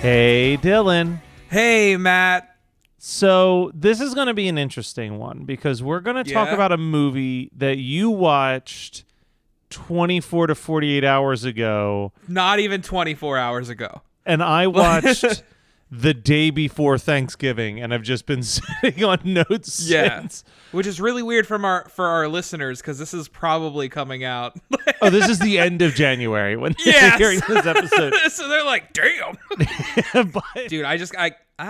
Hey, Dylan. Hey, Matt. So this is going to be an interesting one because we're going to talk about a movie that you watched 24 to 48 hours ago. Not even 24 hours ago. And I watched the day before Thanksgiving, and I've just been sitting on notes since. Which is really weird for our listeners because this is probably coming out. Oh, this is the end of January when they're hearing this episode. So they're like, damn. But, Dude, I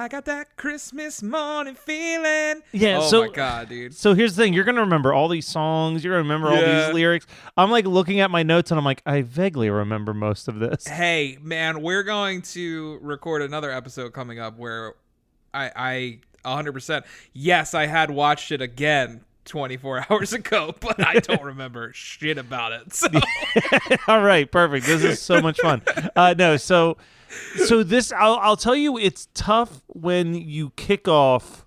got that Christmas morning feeling. Yeah, oh so, my God, dude. So here's the thing. You're going to remember all these songs. You're going to remember all these lyrics. I'm like looking at my notes and I'm like, I vaguely remember most of this. Hey, man, we're going to record another episode coming up where I 100%. Yes, I had watched it again 24 hours ago, but I don't remember shit about it. So. All right, perfect. This is so much fun. So this, I'll tell you, it's tough when you kick off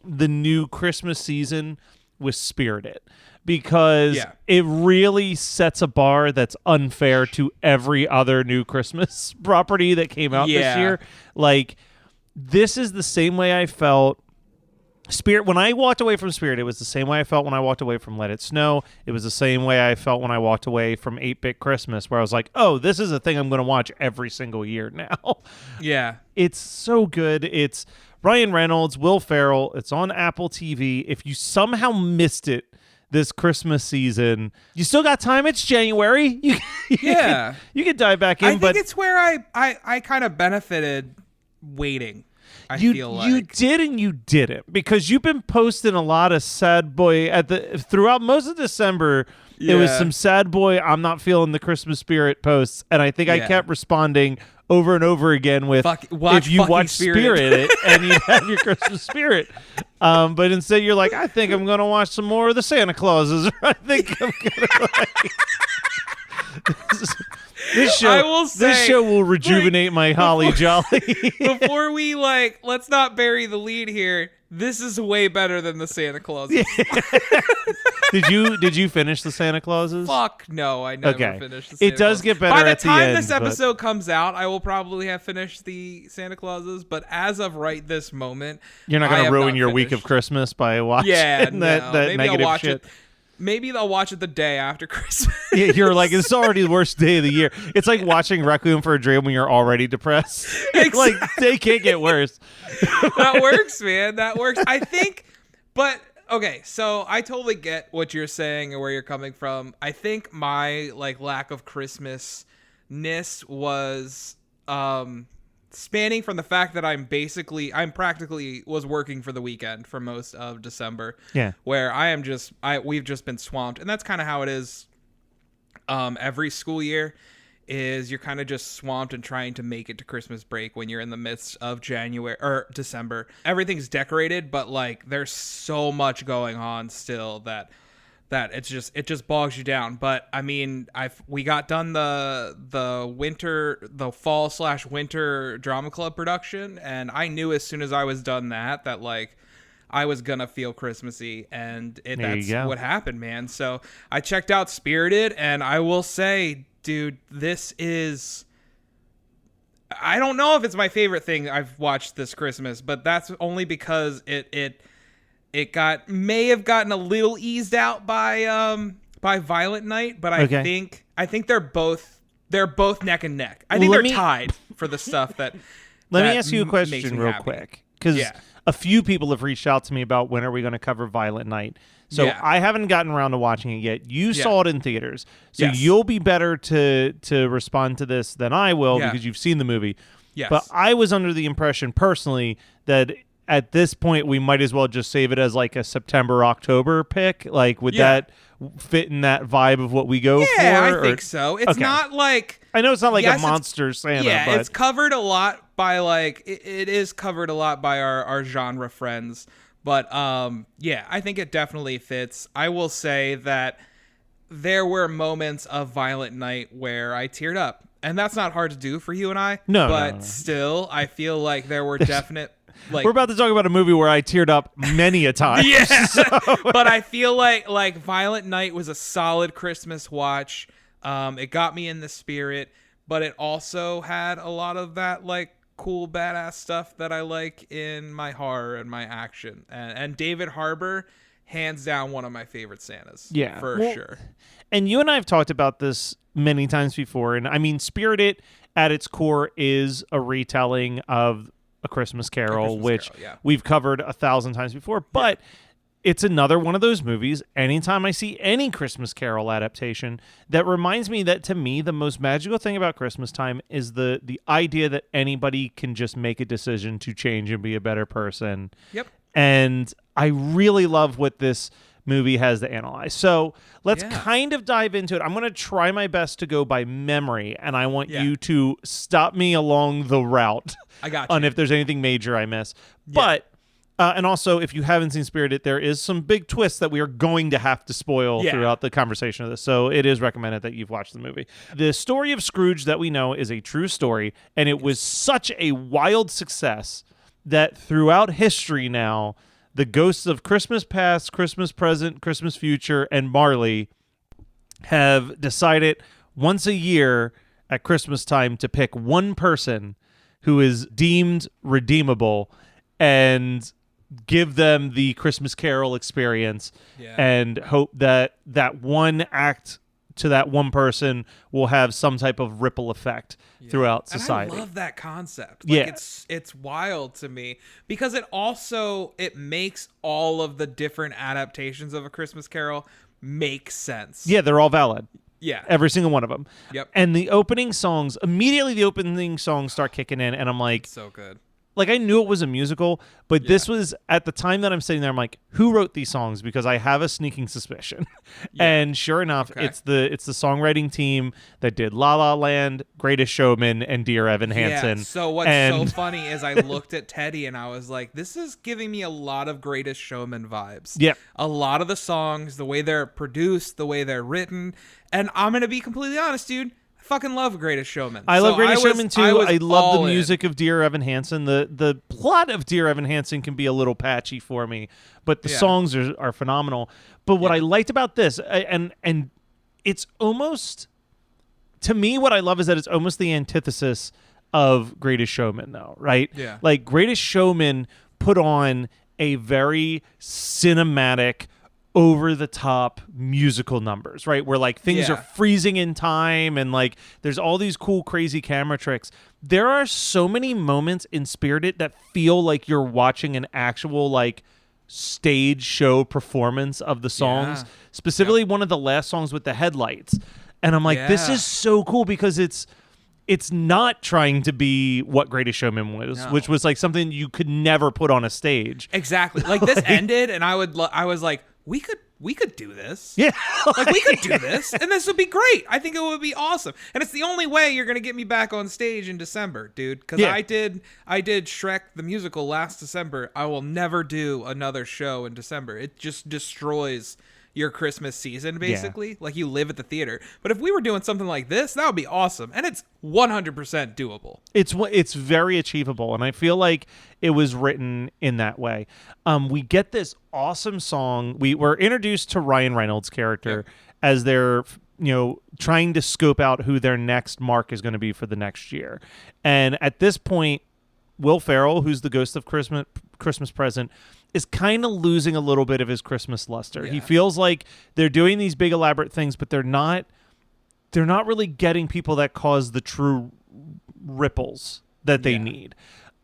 the new Christmas season with Spirited because it really sets a bar that's unfair to every other new Christmas property that came out this year. Like, this is the same way I felt. When I walked away from Spirit, it was the same way I felt when I walked away from Let It Snow. It was the same way I felt when I walked away from 8-Bit Christmas, where I was like, oh, this is a thing I'm going to watch every single year now. Yeah. It's so good. It's Ryan Reynolds, Will Ferrell. It's on Apple TV. If you somehow missed it this Christmas season, you still got time. It's January. You can dive back in. I think it's where I kind of benefited waiting. You did and you didn't because you've been posting a lot of sad boy throughout most of December. It was some sad boy, I'm not feeling the Christmas spirit posts, and I think I kept responding over and over again with if you watch Spirit and you have your Christmas spirit. But instead you're like, I think I'm going to watch some more of the Santa Clauses. Or I think I'm going to This show will rejuvenate my holly jolly. Before we let's not bury the lead here. This is way better than the Santa Clauses. Did you finish the Santa Clauses? Fuck no, I never finished the Santa It does Clauses. get better at the end. By the time this episode comes out, I will probably have finished the Santa Clauses, but as of right this moment, you're not going to ruin your week of Christmas by watching that negative I'll watch shit. Maybe they'll watch it the day after Christmas. Yeah, you're like, it's already the worst day of the year. It's like watching Requiem for a Dream when you're already depressed. Like, they can't get worse. That works, man. That works. I think, but, okay, so I totally get what you're saying and where you're coming from. I think my, lack of Christmas-ness was, spanning from the fact that I'm practically was working for the weekend for most of December. Yeah. Where we've just been swamped. And that's kind of how it is every school year is you're kind of just swamped and trying to make it to Christmas break when you're in the midst of January or December. Everything's decorated, but there's so much going on still that it just bogs you down. But I mean, we got done the fall/winter drama club production, and I knew as soon as I was done that I was gonna feel Christmassy, and that's what happened, man. So I checked out Spirited, and I will say, dude, this is, I don't know if it's my favorite thing I've watched this Christmas, but that's only because it may have gotten a little eased out by Violent Night, but I think they're both neck and neck. I think they're tied for the stuff that. Let me ask you a question real quick, because a few people have reached out to me about when are we going to cover Violent Night. So I haven't gotten around to watching it yet. You saw it in theaters, so you'll be better to respond to this than I will because you've seen the movie. Yes. But I was under the impression personally that at this point, we might as well just save it as a September-October pick. Would that fit in that vibe of what we go for? Yeah, I think so. It's not I know it's not a monster Santa. Yeah, but it's covered a lot by it is covered a lot by our genre friends. But I think it definitely fits. I will say that there were moments of Violent Night where I teared up. And that's not hard to do for you and I. But still, I feel like there were definite... we're about to talk about a movie where I teared up many a time. But I feel like Violent Night was a solid Christmas watch. It got me in the spirit, but it also had a lot of that cool badass stuff that I like in my horror and my action. And David Harbour, hands down one of my favorite Santas. Yeah, for sure. And you and I have talked about this many times before, and I mean, Spirited at its core is a retelling of A Christmas Carol, which we've covered 1,000 times before, but it's another one of those movies, anytime I see any Christmas Carol adaptation, that reminds me that, to me, the most magical thing about Christmas time is the idea that anybody can just make a decision to change and be a better person. Yep. And I really love what this movie has to analyze. So let's kind of dive into it. I'm going to try my best to go by memory, and I want you to stop me along the route. I got you. On if there's anything major I miss. But and also, if you haven't seen Spirited, there is some big twists that we are going to have to spoil throughout the conversation of this. So it is recommended that you've watched the movie. The story of Scrooge that we know is a true story, and it was such a wild success that throughout history now, the ghosts of Christmas past, Christmas present, Christmas future, and Marley have decided once a year at Christmas time to pick one person who is deemed redeemable and give them the Christmas Carol experience and hope that that one act to that one person will have some type of ripple effect throughout society. And I love that concept. Like, it's wild to me because it makes all of the different adaptations of A Christmas Carol make sense. Yeah, they're all valid. Yeah. Every single one of them. Yep. And the opening songs start kicking in, and I'm like, it's so good. Like, I knew it was a musical, but this was, at the time that I'm sitting there, I'm like, who wrote these songs? Because I have a sneaking suspicion. And sure enough, it's the songwriting team that did La La Land, Greatest Showman, and Dear Evan Hansen. Yeah, so what's so funny is I looked at Teddy and I was like, this is giving me a lot of Greatest Showman vibes. Yeah. A lot of the songs, the way they're produced, the way they're written. And I'm going to be completely honest, dude. Fucking love Greatest Showman. I love Greatest Showman too. I love the music of Dear Evan Hansen. The plot of Dear Evan Hansen can be a little patchy for me, but the songs are phenomenal. But what I liked about this, and it's almost, to me, what I love is that it's almost the antithesis of Greatest Showman, though, right? Yeah. Like, Greatest Showman put on a very cinematic, over-the-top musical numbers, right? Where, like, things are freezing in time and, like, there's all these cool, crazy camera tricks. There are so many moments in Spirited that feel like you're watching an actual, like, stage show performance of the songs. Specifically, one of the last songs with the headlights. And I'm like, this is so cool because it's not trying to be what Greatest Showman was, which was, like, something you could never put on a stage. Exactly. Like, this ended, and I was like, we could do this. Yeah. Like, we could do this, and this would be great. I think it would be awesome. And it's the only way you're going to get me back on stage in December, dude, because I did Shrek the musical last December. I will never do another show in December. It just destroys your Christmas season, basically. Like, you live at the theater. But if we were doing something like this, that would be awesome. And it's 100% doable. It's very achievable, and I feel like it was written in that way. We get this awesome song. We were introduced to Ryan Reynolds' character as they're, trying to scope out who their next mark is going to be for the next year. And at this point, Will Ferrell, who's the ghost of Christmas Present, is kind of losing a little bit of his Christmas luster. He feels like they're doing these big elaborate things, but they're not really getting people that cause the true ripples that they need.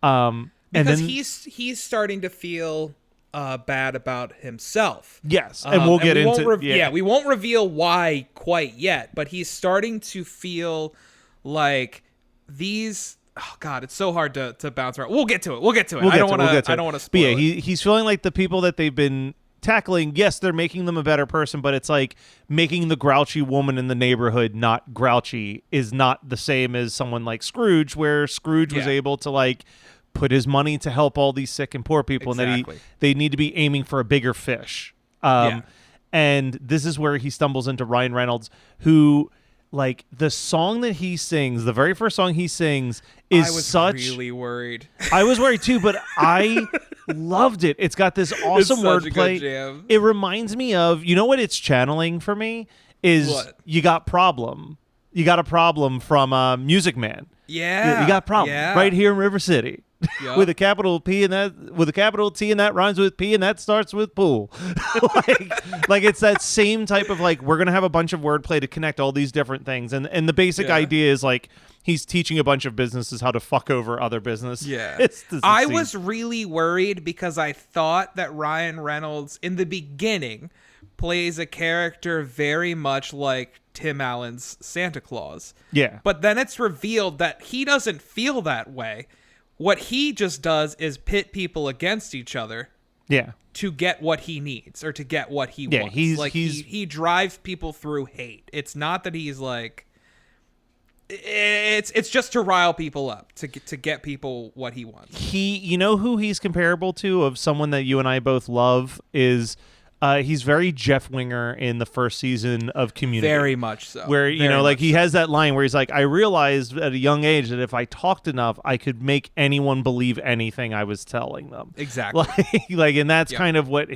Because he's starting to feel bad about himself. Yes, and we'll get into we won't reveal why quite yet, but he's starting to feel like these. Oh God, it's so hard to bounce around. We'll get to it. I don't want to spoil it. He's feeling like the people that they've been tackling, yes, they're making them a better person, but it's like making the grouchy woman in the neighborhood not grouchy is not the same as someone like Scrooge, where Scrooge was able to, like, put his money to help all these sick and poor people, and that they need to be aiming for a bigger fish. And this is where he stumbles into Ryan Reynolds, who, like, the song that he sings, the very first song he sings is I was really worried. I was worried too, but I loved it. It's got this awesome wordplay. It reminds me of, you know what it's channeling for me? Is what? You Got Problem. you got a problem from Music Man. Yeah. You got a problem right here in River City. Yep. With a capital P and that with a capital T and that rhymes with P and that starts with pool. like it's that same type of like we're gonna have a bunch of wordplay to connect all these different things, and the basic idea is like he's teaching a bunch of businesses how to fuck over other business. Yeah. I was really worried because I thought that Ryan Reynolds in the beginning plays a character very much like Tim Allen's Santa Claus. Yeah. But then it's revealed that he doesn't feel that way. What he just does is pit people against each other. Yeah. To get what he needs or to get what he wants. He drives people through hate. It's not that he's like it's just to rile people up, to get people what he wants. You know who he's comparable to of someone that you and I both love is he's very Jeff Winger in the first season of Community. Very much so. Where, he has that line where he's like, I realized at a young age that if I talked enough, I could make anyone believe anything I was telling them. Exactly. And that's kind of what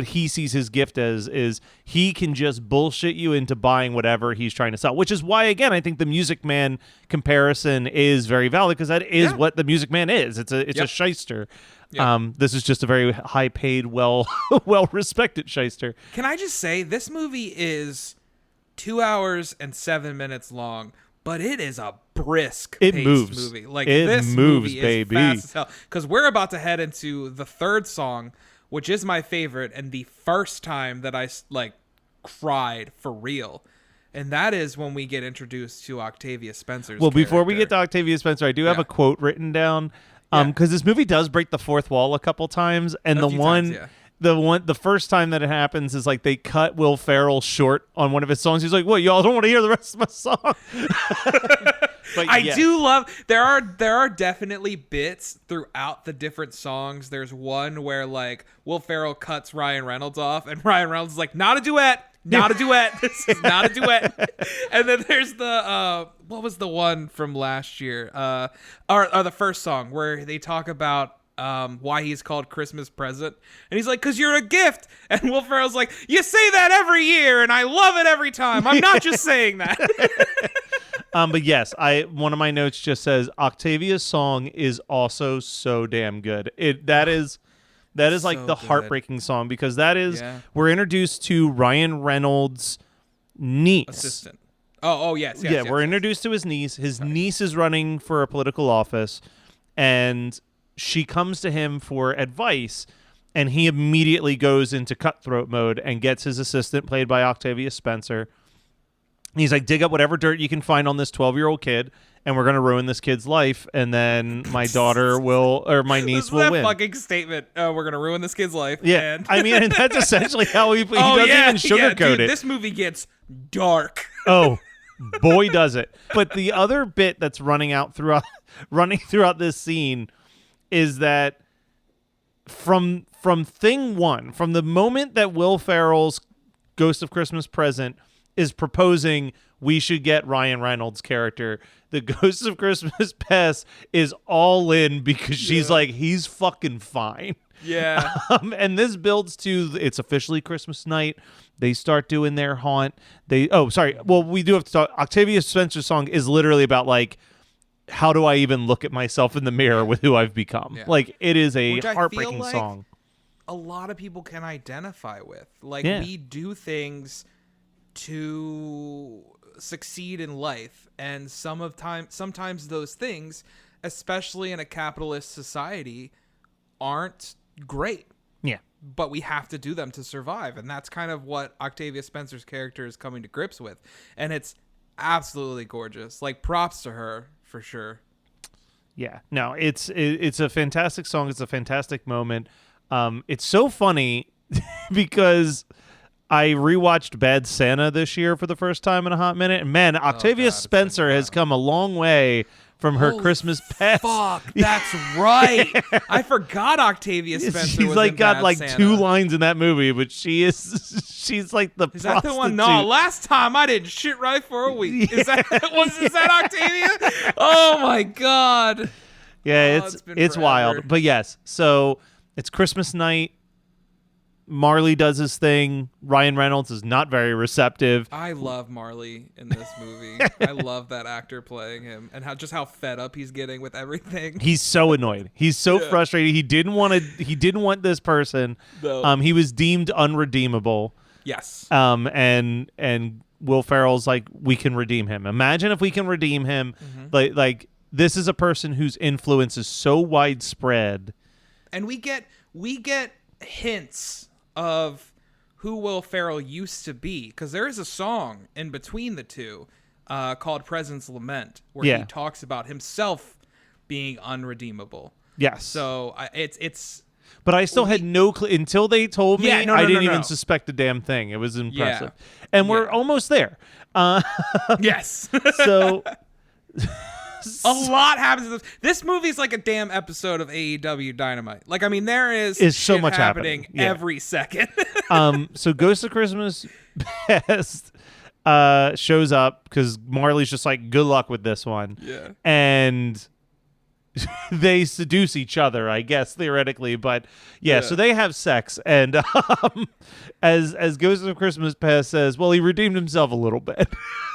he sees his gift as, is he can just bullshit you into buying whatever he's trying to sell, which is why, again, I think the Music Man comparison is very valid, because that is what the Music Man is. It's a shyster. Yep. This is just a very high-paid, well-respected shyster. Can I just say, this movie is 2 hours and 7 minutes long, but it is a brisk-paced movie. Like, this movie is fast as hell. Because we're about to head into the third song, which is my favorite, and the first time that I cried for real. And that is when we get introduced to Octavia Spencer's character. Before we get to Octavia Spencer, I do have a quote written down. Because this movie does break the fourth wall a couple times, and the first time that it happens is like they cut Will Ferrell short on one of his songs. He's like, "What? Y'all don't want to hear the rest of my song?" I do love. There are definitely bits throughout the different songs. There's one where like Will Ferrell cuts Ryan Reynolds off, and Ryan Reynolds is like, "Not a duet." Not a duet. This is not a duet. And then there's the what was the one from last year? Or the first song where they talk about why he's called Christmas Present, and he's like, "'Cause you're a gift." And Will Ferrell's like, "You say that every year, and I love it every time. I'm not just saying that." But yes, one of my notes just says Octavia's song is also so damn good. That is like so the heartbreaking song, because that is we're introduced to Ryan Reynolds' niece. Assistant. Oh yes. We're introduced to his niece. His niece is running for a political office, and she comes to him for advice, and he immediately goes into cutthroat mode and gets his assistant, played by Octavia Spencer. He's like, dig up whatever dirt you can find on this 12-year-old kid, and we're going to ruin this kid's life, and then my daughter my niece will win. Fucking statement. We're going to ruin this kid's life. Yeah. I mean, and that's essentially how he doesn't even sugarcoat it. This movie gets dark. Oh, boy, does it. But the other bit that's running throughout this scene is that from thing one, from the moment that Will Ferrell's Ghost of Christmas Present is proposing we should get Ryan Reynolds' character, the Ghost of Christmas Past is all in, because she's like, he's fucking fine. Yeah. And this builds to, it's officially Christmas night. They start doing their haunt. We do have to talk. Octavia Spencer's song is literally about like, how do I even look at myself in the mirror with who I've become? Yeah. Like, it is a heartbreaking song. A lot of people can identify with. Like, we do things to succeed in life, and sometimes those things, especially in a capitalist society, aren't great. Yeah. But we have to do them to survive, and that's kind of what Octavia Spencer's character is coming to grips with, and it's absolutely gorgeous. Like, props to her for sure. Yeah. No, it's a fantastic song. It's a fantastic moment. It's so funny because I rewatched Bad Santa this year for the first time in a hot minute, and man, Octavia Spencer has come a long way from her Christmas Past. Fuck, that's right. I forgot Octavia Spencer. She's like got like Santa. 2 lines in that movie, but she's like the Is prostitute. That the one? No, last time I didn't shit right for a week. Is that Octavia? Oh my god. Yeah, it's wild. But yes, so it's Christmas night. Marley does his thing. Ryan Reynolds is not very receptive. I love Marley in this movie. I love that actor playing him, and how fed up he's getting with everything. He's so annoyed. He's so frustrated. He didn't want this person. No. He was deemed unredeemable. Yes. And Will Ferrell's like, we can redeem him. Imagine if we can redeem him. Mm-hmm. Like this is a person whose influence is so widespread. And we get hints of who Will Ferrell used to be, because there is a song in between the two called President's Lament, where he talks about himself being unredeemable. Yes. So it's. But I still had no clue until they told me. I didn't even suspect a damn thing. It was impressive. Yeah. And we're almost there. Yes. So a lot happens in this. This movie's like a damn episode of AEW Dynamite. Like, I mean, there is so much happening every second. So Ghost of Christmas Past shows up because Marley's just like, good luck with this one. Yeah. And they seduce each other, I guess, theoretically, but so they have sex, and as Ghost of Christmas Past says, well, he redeemed himself a little bit.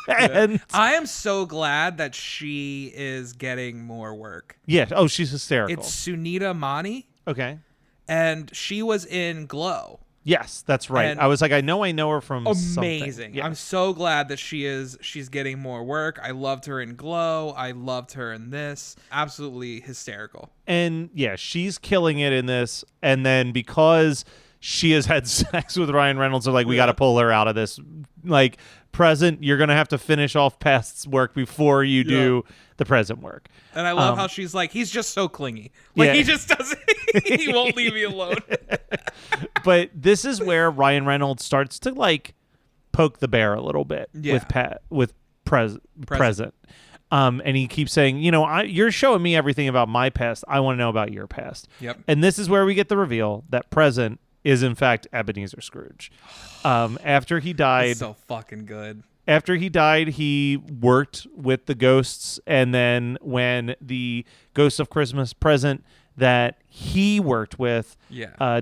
And I am so glad that she is getting more work. Yeah. Oh, she's hysterical. It's Sunita Mani. Okay. And she was in Glow. Yes, that's right. And I was like, I know her from amazing. Something. Yeah. I'm so glad that she's getting more work. I loved her in Glow. I loved her in this. Absolutely hysterical. And yeah, she's killing it in this. And then because she has had sex with Ryan Reynolds, they're like, we got to pull her out of this. Like, present, you're going to have to finish off Past's work before you do the present work. And I love how she's like, he's just so clingy. Like, he just doesn't, he won't leave me alone. But this is where Ryan Reynolds starts to like poke the bear a little bit with present. And he keeps saying, you're showing me everything about my past. I want to know about your past. Yep. And this is where we get the reveal that present is in fact Ebenezer Scrooge. After he died, it's so fucking good. After he died, he worked with the ghosts, and then when the Ghost of Christmas Present that he worked with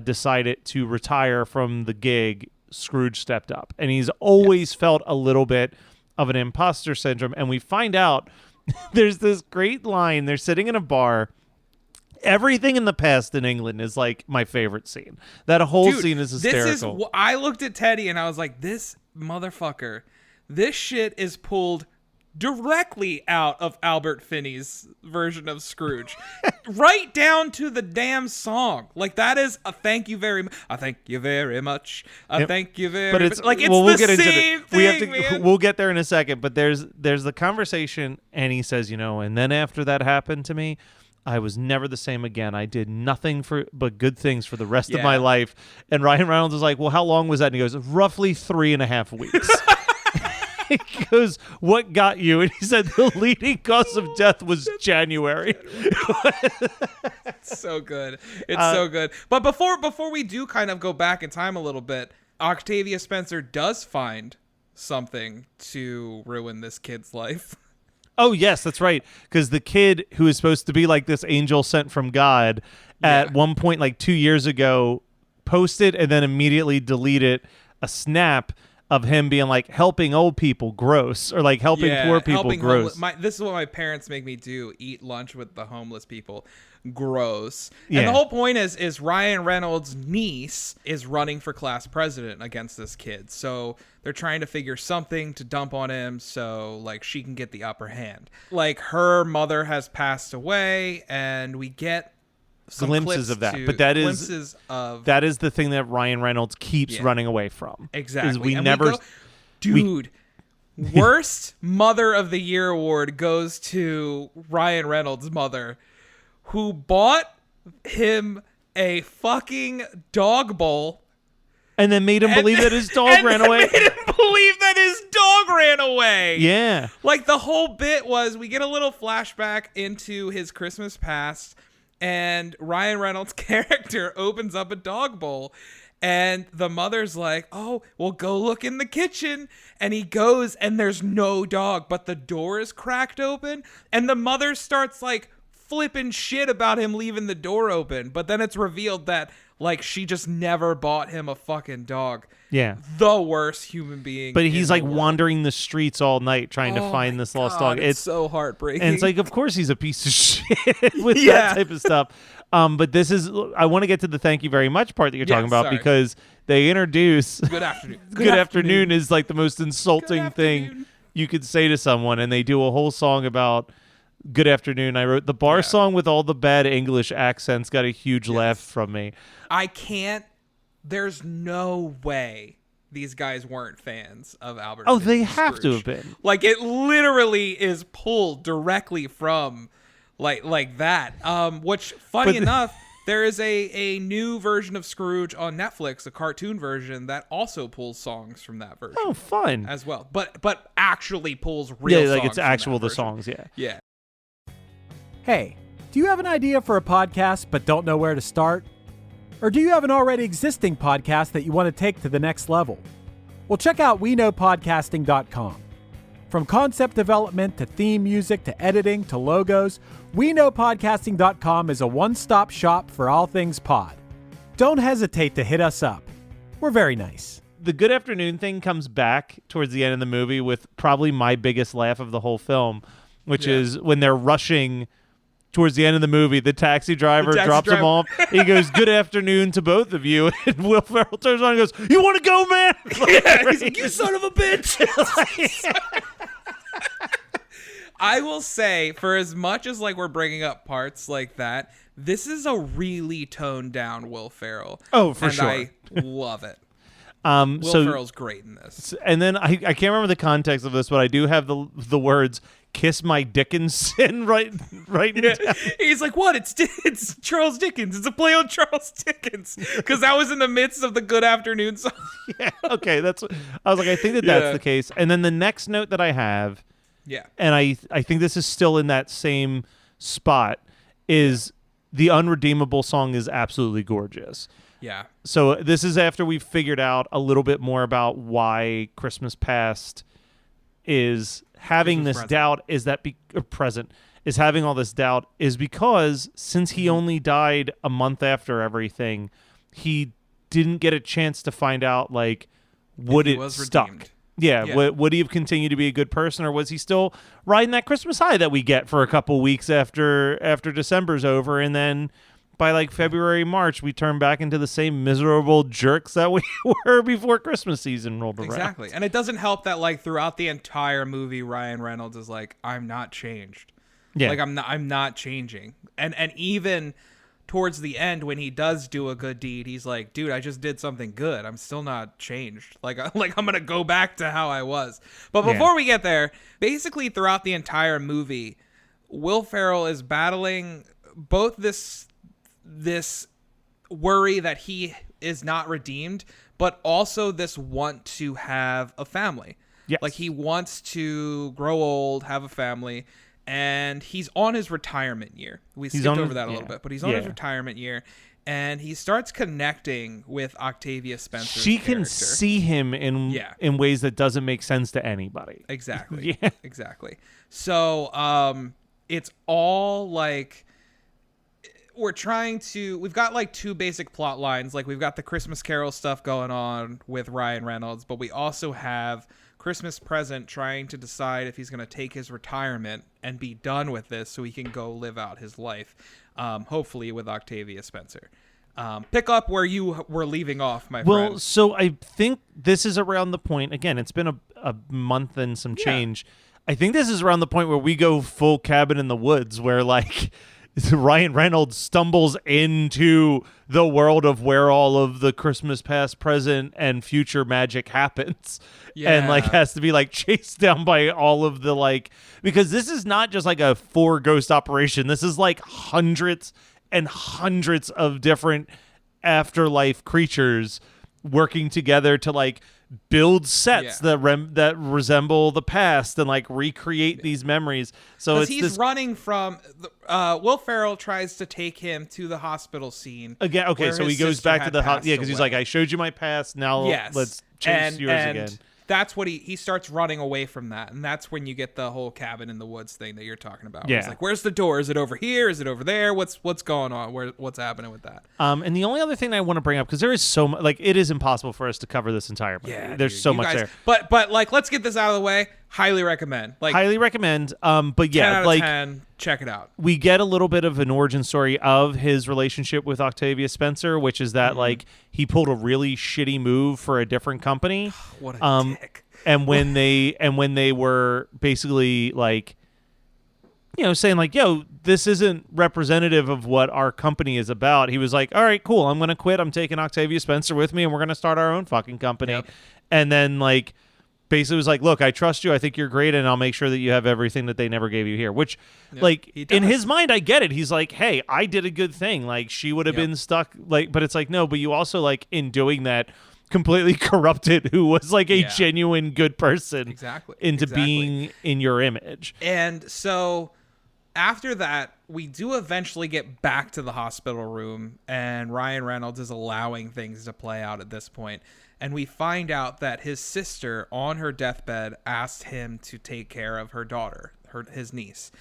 decided to retire from the gig, Scrooge stepped up. And he's always felt a little bit of an imposter syndrome. And we find out there's this great line. They're sitting in a bar. Everything in the past in England is like my favorite scene. That whole scene is hysterical. I looked at Teddy and I was like, this motherfucker, this shit is pulled directly out of Albert Finney's version of Scrooge. Right down to the damn song. Like, that is a thank you very much. I thank you very much. I thank you very much. Like, it's we'll the get into same thing, man. We'll get there in a second. But there's the conversation, and he says, and then after that happened to me, I was never the same again. I did nothing but good things for the rest of my life. And Ryan Reynolds was like, well, how long was that? And he goes, roughly 3.5 weeks. He goes, what got you? And he said, the leading cause of death was January. It's so good. It's so good. But before we do kind of go back in time a little bit, Octavia Spencer does find something to ruin this kid's life. Oh, yes, that's right. Because the kid who is supposed to be like this angel sent from God at one point, like 2 years ago, posted and then immediately deleted a snap of him being like, helping old people, gross, or like helping poor people, gross. This is what my parents make me do: eat lunch with the homeless people. Gross. And the whole point is Ryan Reynolds' niece is running for class president against this kid. So they're trying to figure something to dump on him so like she can get the upper hand. Like, her mother has passed away, and we get some glimpses of that. But that is the thing that Ryan Reynolds keeps running away from. Exactly. Worst Mother of the Year award goes to Ryan Reynolds' mother, who bought him a fucking dog bowl and then made him believe that his dog ran away. Made him believe that his dog ran away. Yeah. Like, the whole bit was, we get a little flashback into his Christmas past, and Ryan Reynolds' character opens up a dog bowl, and the mother's like, oh, well, go look in the kitchen. And he goes, and there's no dog, but the door is cracked open, and the mother starts like flipping shit about him leaving the door open, but then it's revealed that like she just never bought him a fucking dog. Yeah. The worst human being. But he's like wandering the streets all night trying to find this lost dog. It's so heartbreaking. And it's like, of course he's a piece of shit with that type of stuff. But this is, I want to get to the thank you very much part that you're talking about because they introduce good afternoon. Good afternoon is like the most insulting thing you could say to someone. And they do a whole song about good afternoon. I wrote the bar song with all the bad English accents got a huge laugh from me. There's no way these guys weren't fans of Albert. Oh, they have Scrooge. to have been. Like, it literally is pulled directly from like that. Which, funny enough, there is a new version of Scrooge on Netflix, a cartoon version that also pulls songs from that version. Oh, fun. As well. But actually pulls real songs. Yeah, like it's from actual the songs, Yeah. Hey, do you have an idea for a podcast but don't know where to start? Or do you have an already existing podcast that you want to take to the next level? Well, check out WeKnowPodcasting.com. From concept development to theme music to editing to logos, WeKnowPodcasting.com is a one-stop shop for all things pod. Don't hesitate to hit us up. We're very nice. The good afternoon thing comes back towards the end of the movie with probably my biggest laugh of the whole film, which is when they're rushing towards the end of the movie, the taxi driver drops him off. He goes, good afternoon to both of you. And Will Ferrell turns on and goes, you want to go, man? He's like, you son of a bitch. I will say, for as much as like we're bringing up parts like that, this is a really toned down Will Ferrell. Oh, for sure. I love it. Will Ferrell's great in this. And then I can't remember the context of this, but I do have the words "kiss my Dickinson" right. He's like, what? It's Charles Dickens. It's a play on Charles Dickens because that was in the midst of the Good Afternoon song. Yeah. Okay. I was like, I think that's the case. And then the next note that I have, and I think this is still in that same spot, is the Unredeemable song is absolutely gorgeous. Yeah. So this is after we've figured out a little bit more about why Christmas Past is having this doubt, is that present is having all this doubt is because since he only died a month after everything, he didn't get a chance to find out like would it stuck. Redeemed. Yeah. Would he have continued to be a good person, or was he still riding that Christmas high that we get for a couple weeks after December's over, and then by like February, March, we turn back into the same miserable jerks that we were before Christmas season rolled around. Exactly. And it doesn't help that like throughout the entire movie, Ryan Reynolds is like, I'm not changed. Yeah. Like I'm not changing. And even towards the end when he does do a good deed, he's like, dude, I just did something good. I'm still not changed. Like I'm going to go back to how I was. But before we get there, basically throughout the entire movie, Will Ferrell is battling both this worry that he is not redeemed, but also this want to have a family. Yes. Like he wants to grow old, have a family, and he's on his retirement year. We skipped over that a little bit, but he's on his retirement year, and he starts connecting with Octavia Spencer. She can see him in ways that doesn't make sense to anybody. Exactly. Exactly. So it's all like we've got like two basic plot lines. Like we've got the Christmas Carol stuff going on with Ryan Reynolds, but we also have Christmas Present trying to decide if he's going to take his retirement and be done with this so he can go live out his life, hopefully with Octavia Spencer. Pick up where you were leaving off, my friend. Well, so I think this is around the point, again, it's been a month and some change. I think this is around the point where we go full Cabin in the Woods, where like Ryan Reynolds stumbles into the world of where all of the Christmas past, present, and future magic happens. And like has to be like chased down by all of the like, because this is not just like a 4 ghost operation. This is like hundreds and hundreds of different afterlife creatures working together to like build sets that resemble the past and like recreate these memories. So it's he's running from Will Ferrell tries to take him to the hospital scene again. Okay, so he goes back to the because he's like, I showed you my past, now let's chase yours again. that's what he starts running away from that. And that's when you get the whole cabin in the woods thing that you're talking about. Yeah. It's like, where's the door? Is it over here? Is it over there? What's going on? What's happening with that? And the only other thing I want to bring up, because there is so much, like, it is impossible for us to cover this entire movie. Yeah, there's so much guys, there. But like, let's get this out of the way. Highly recommend. Like, highly recommend. But yeah, 10 out of like 10, check it out. we get a little bit of an origin story of his relationship with Octavia Spencer, which is that like he pulled a really shitty move for a different company. What a dick. And when they were basically like, you know, saying like, yo, this isn't representative of what our company is about, he was like, all right, cool, I'm gonna quit. I'm taking Octavia Spencer with me, and we're gonna start our own fucking company. Yep. And then like basically was like, look, I trust you, I think you're great, and I'll make sure that you have everything that they never gave you here. Which like in his mind, I get it. He's like, hey, I did a good thing. Like she would have been stuck, like, but it's like, no, but you also like in doing that completely corrupted who was like a genuine good person into being in your image. And so after that, we do eventually get back to the hospital room, and Ryan Reynolds is allowing things to play out at this point. And we find out that his sister on her deathbed asked him to take care of her daughter, his niece.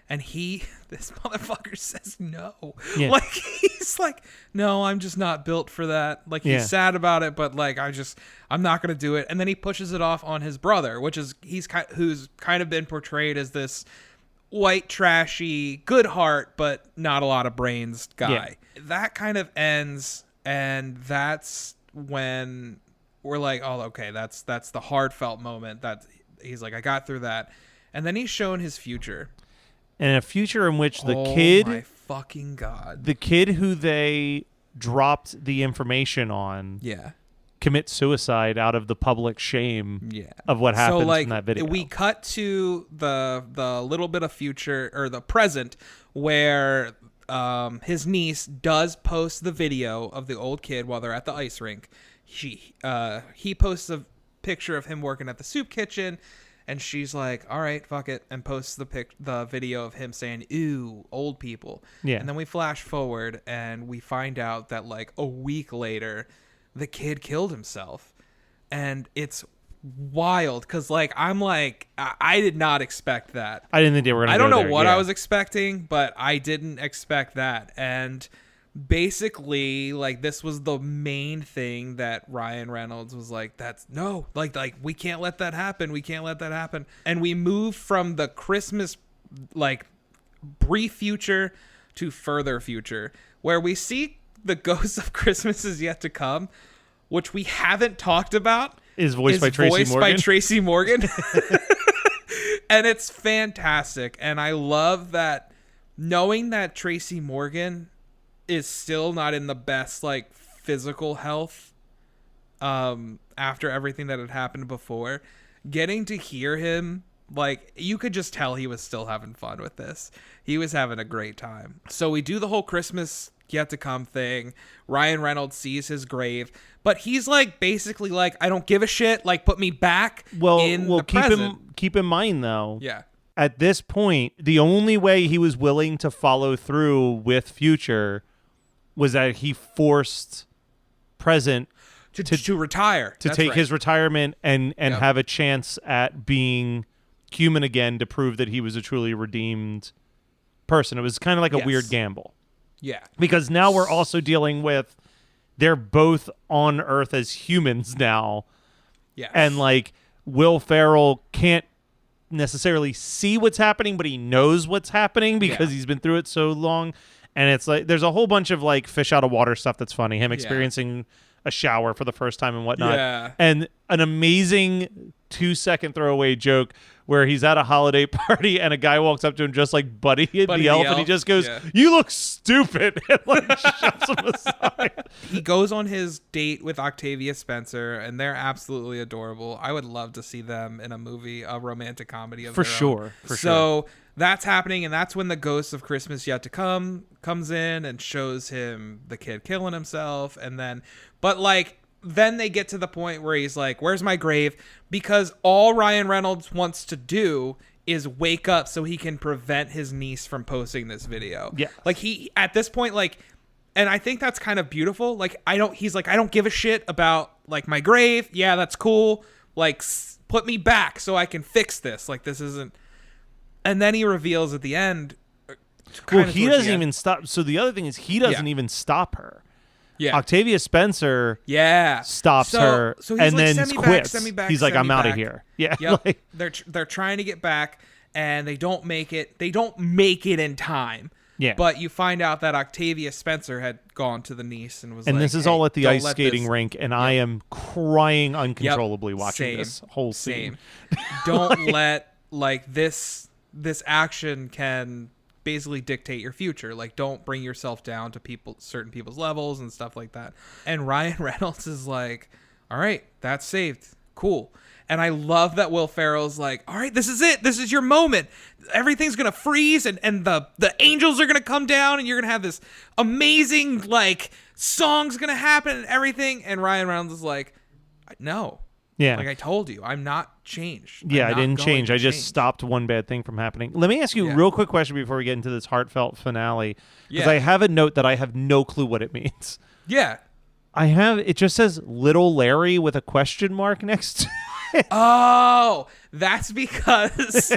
And this motherfucker says no. Yeah. Like, he's like, no, I'm just not built for that. Like, he's sad about it, but like, I'm not going to do it. And then he pushes it off on his brother, who's kind of been portrayed as this white, trashy, good heart, but not a lot of brains guy. Yeah. That kind of ends. And that's when we're like, oh, okay, that's the heartfelt moment that he's like, I got through that. And then he's shown his future. And a future in which the my fucking God. The kid who they dropped the information on commits suicide out of the public shame of what happens in that video. We cut to the little bit of future, or the present, where his niece does post the video of the old kid while they're at the ice rink. He posts a picture of him working at the soup kitchen, and she's like, all right, fuck it, and posts the video of him saying, ew, old people. Yeah. And then we flash forward, and we find out that like a week later, the kid killed himself. And it's wild, because like, I'm like, I did not expect that. I didn't think they were going to I don't know what I was expecting, but I didn't expect that. And basically, like, this was the main thing that Ryan Reynolds was like, that's no, like we can't let that happen. We can't let that happen. And we move from the Christmas, like, brief future to further future, where we see the Ghost of Christmas Is Yet to Come, which we haven't talked about. Is voiced by Tracy Morgan. And it's fantastic. And I love that, knowing that Tracy Morgan is still not in the best like physical health after everything that had happened before, getting to hear him, like, you could just tell he was still having fun with this. He was having a great time. So we do the whole Christmas Yet to Come thing. Ryan Reynolds sees his grave, but he's like basically like, I don't give a shit, like, put me back in the present. Keep in mind though, at this point, the only way he was willing to follow through with future was that he forced present to retire, to take his retirement and have a chance at being human again, to prove that he was a truly redeemed person. It was kind of like a weird gamble. Yeah. Because now we're also dealing with, they're both on Earth as humans now. Yeah. And like, Will Ferrell can't necessarily see what's happening, but he knows what's happening because he's been through it so long. And it's like, there's a whole bunch of like fish out of water stuff that's funny. Him experiencing a shower for the first time and whatnot. Yeah. And an amazing 2-second throwaway joke where he's at a holiday party and a guy walks up to him just like Buddy the elf, and he just goes, you look stupid, and like shoves him aside. He goes on his date with Octavia Spencer, and they're absolutely adorable. I would love to see them in a movie, a romantic comedy of for their sure. own. So that's happening, and that's when the Ghost of Christmas Yet to Come comes in and shows him the kid killing himself, and then, but like, then they get to the point where he's like, where's my grave? Because all Ryan Reynolds wants to do is wake up so he can prevent his niece from posting this video. Yeah. Like, he, at this point, like, and I think that's kind of beautiful. Like, he's like, I don't give a shit about like my grave. Yeah, that's cool. Like, put me back so I can fix this. Like, this isn't. And then he reveals at the end. Well, he doesn't even stop. So the other thing is, he doesn't even stop her. Yeah. Octavia Spencer stops her so and like, then quits. He's like, I'm out of back. here. Yeah. Yep. Like, they're trying to get back, and they don't make it. They don't make it in time. Yeah. But you find out that Octavia Spencer had gone to the niece and was and like, this is hey, all at the don't ice let skating this... rink, and I am crying uncontrollably watching this whole Same. scene. Don't let like this action can basically dictate your future. Like, don't bring yourself down to certain people's levels and stuff like that. And Ryan Reynolds is like, all right, that's saved. Cool. And I love that Will Ferrell's like, all right, this is it. This is your moment. Everything's going to freeze and the angels are going to come down and you're going to have this amazing, like, song's going to happen and everything. And Ryan Reynolds is like, no. Yeah. Like I told you, I'm not changed. Yeah, I didn't change. I just stopped one bad thing from happening. Let me ask you a real quick question before we get into this heartfelt finale. Because I have a note that I have no clue what it means. Yeah. It just says Little Larry with a question mark next to Oh, that's because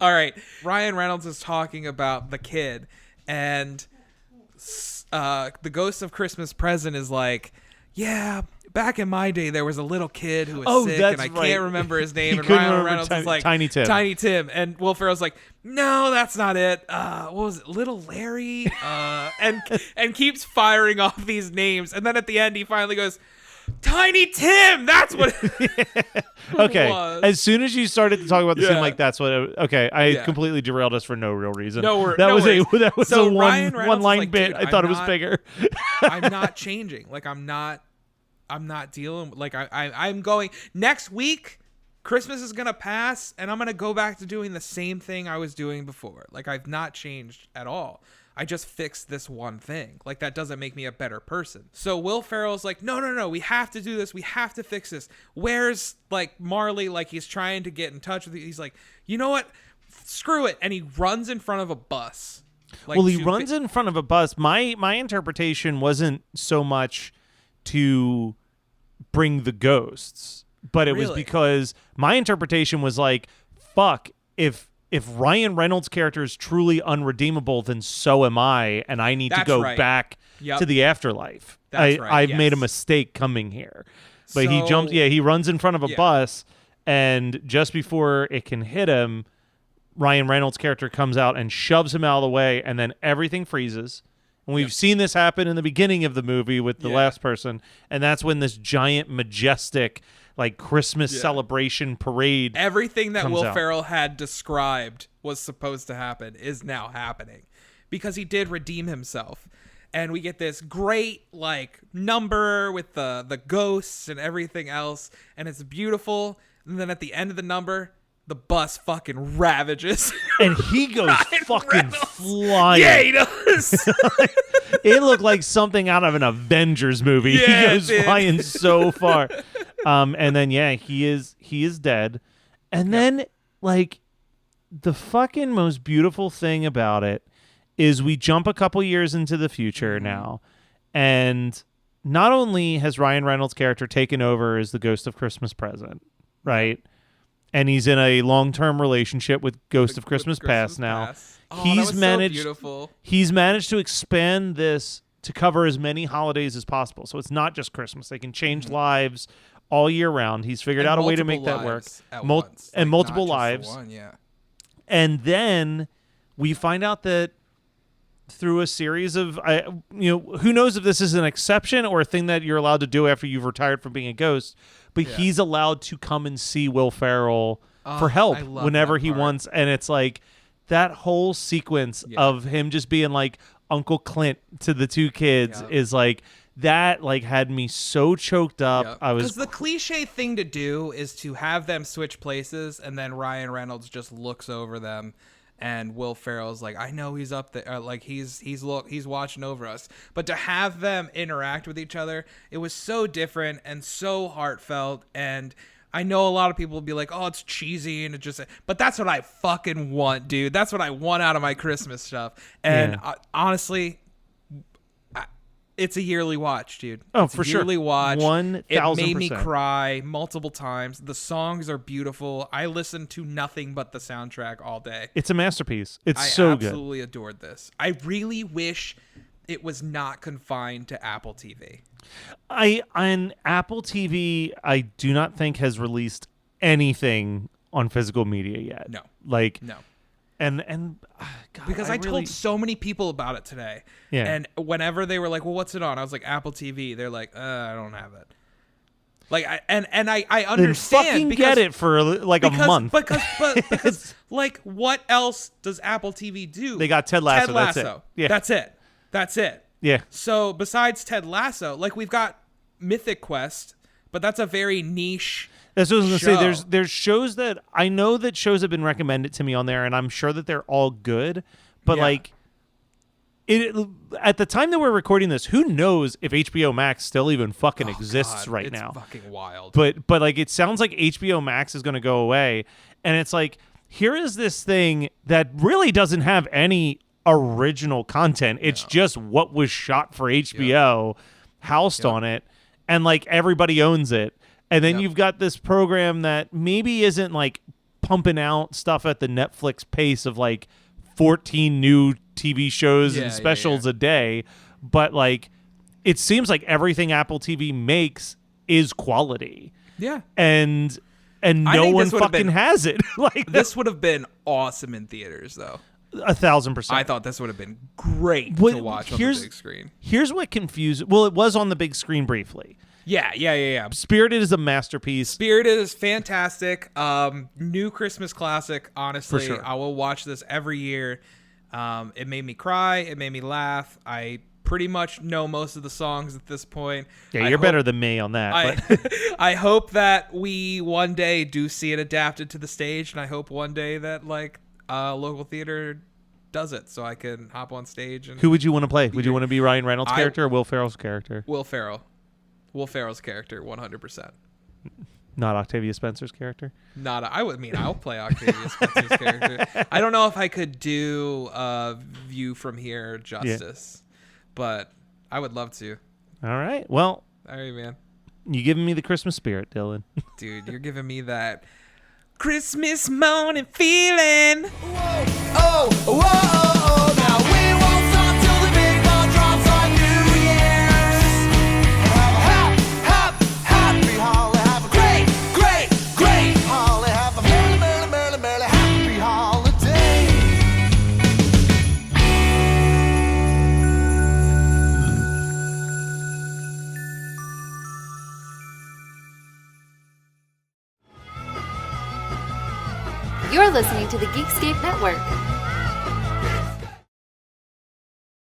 all right, Ryan Reynolds is talking about the kid, and the Ghost of Christmas Present is like, yeah, back in my day there was a little kid who was sick and I can't remember his name. And Ryan Reynolds is like, Tiny Tim. And Will Ferrell's like, no, that's not it. What was it? Little Larry? And keeps firing off these names, and then at the end he finally goes, Tiny Tim. That's what it okay was. As soon as you started to talk about the scene, like, that's what I completely derailed us for no real reason. That was a one line like, bit. I thought it was bigger. I'm not changing. Like, I'm not dealing. Like, I'm going next week. Christmas is gonna pass and I'm gonna go back to doing the same thing I was doing before. Like, I've not changed at all. I just fixed this one thing. Like, that doesn't make me a better person. So Will Ferrell's like, no, we have to do this. We have to fix this. Where's, like, Marley? Like, he's trying to get in touch with you. He's like, you know what? Screw it. And he runs in front of a bus. Like, well, he runs in front of a bus. My interpretation wasn't so much to bring the ghosts, but it was because my interpretation was like, fuck, if Ryan Reynolds' character is truly unredeemable, then so am I, and I need to go back to the afterlife. I've made a mistake coming here. But he jumps, he runs in front of a bus, and just before it can hit him, Ryan Reynolds' character comes out and shoves him out of the way, and then everything freezes. And we've seen this happen in the beginning of the movie with the last person, and that's when this giant, majestic, like, Christmas celebration parade. Everything that Will Ferrell had described was supposed to happen is now happening because he did redeem himself. And we get this great, like, number with the ghosts and everything else, and it's beautiful. And then at the end of the number, the bus fucking ravages. And he goes fucking flying. Yeah, he does. It looked like something out of an Avengers movie. Yeah, he goes flying so far. And then, he is dead. And then, like, the fucking most beautiful thing about it is we jump a couple years into the future now. And not only has Ryan Reynolds' character taken over as the Ghost of Christmas Present, right? And he's in a long-term relationship with Ghost of Christmas Past now. Oh, he's managed. So beautiful. He's managed to expand this to cover as many holidays as possible. So it's not just Christmas. They can change lives all year round. He's figured out a way to make that work. Multiple lives. And then we find out that through a series of, who knows if this is an exception or a thing that you're allowed to do after you've retired from being a ghost, but he's allowed to come and see Will Ferrell for help whenever he wants. And it's like that whole sequence of him just being like Uncle Clint to the two kids is like, that like had me so choked up. I was, because the cliche thing to do is to have them switch places and then Ryan Reynolds just looks over them. And Will Ferrell's like, I know he's up there, like he's watching over us. But to have them interact with each other, it was so different and so heartfelt. And I know a lot of people will be like, oh, it's cheesy and it just, but that's what I fucking want, dude. That's what I want out of my Christmas stuff. And honestly, It's a yearly watch, dude. Oh, it's for a yearly sure. watch. 1,000%. It made me cry multiple times. The songs are beautiful. I listened to nothing but the soundtrack all day. It's a masterpiece. It's so good. I absolutely adored this. I really wish it was not confined to Apple TV. On Apple TV, I do not think has released anything on physical media yet. No. No. And God, because I told so many people about it today. Yeah. And whenever they were like, "Well, what's it on?" I was like, "Apple TV." They're like, "I don't have it." Like, I understand. Then fucking get it for like a month. Because like, what else does Apple TV do? They got Ted Lasso. That's it. Yeah. That's it. Yeah. So besides Ted Lasso, like we've got Mythic Quest, but that's a very niche. That's what I was going to say. There's shows that I know that shows have been recommended to me on there, and I'm sure that they're all good. But like, at the time that we're recording this, who knows if HBO Max still even fucking exists right now? It's fucking wild. But like, it sounds like HBO Max is going to go away, and it's like, here is this thing that really doesn't have any original content. It's just what was shot for HBO, housed on it, and like everybody owns it. And then you've got this program that maybe isn't like pumping out stuff at the Netflix pace of like 14 new TV shows and specials a day. But like, it seems like everything Apple TV makes is quality. Yeah. And no one fucking has it. Like this would have been awesome in theaters though. 1,000%. I thought this would have been great to watch on the big screen. Here's what confused. Well, it was on the big screen briefly. Yeah. Spirited is a masterpiece. Spirited is fantastic. New Christmas classic. Honestly, For sure. I will watch this every year. It made me cry. It made me laugh. I pretty much know most of the songs at this point. Yeah, you're better than me on that. I hope that we one day do see it adapted to the stage, and I hope one day that like local theater does it so I can hop on stage. And who would you want to play? Would you want to be Ryan Reynolds' character or Will Ferrell's character? Will Ferrell. Will Ferrell's character, 100%. Not Octavia Spencer's character? I'll play Octavia Spencer's character. I don't know if I could do View from Here justice, but I would love to. All right. Well. All right, man. You giving me the Christmas spirit, Dylan. Dude, you're giving me that Christmas morning feeling. Whoa, whoa, now we won't stop till the big ball drops on New Year's. Have a happy holiday, have a great holiday, have a merry happy holiday. You're listening to the Geekscape Network.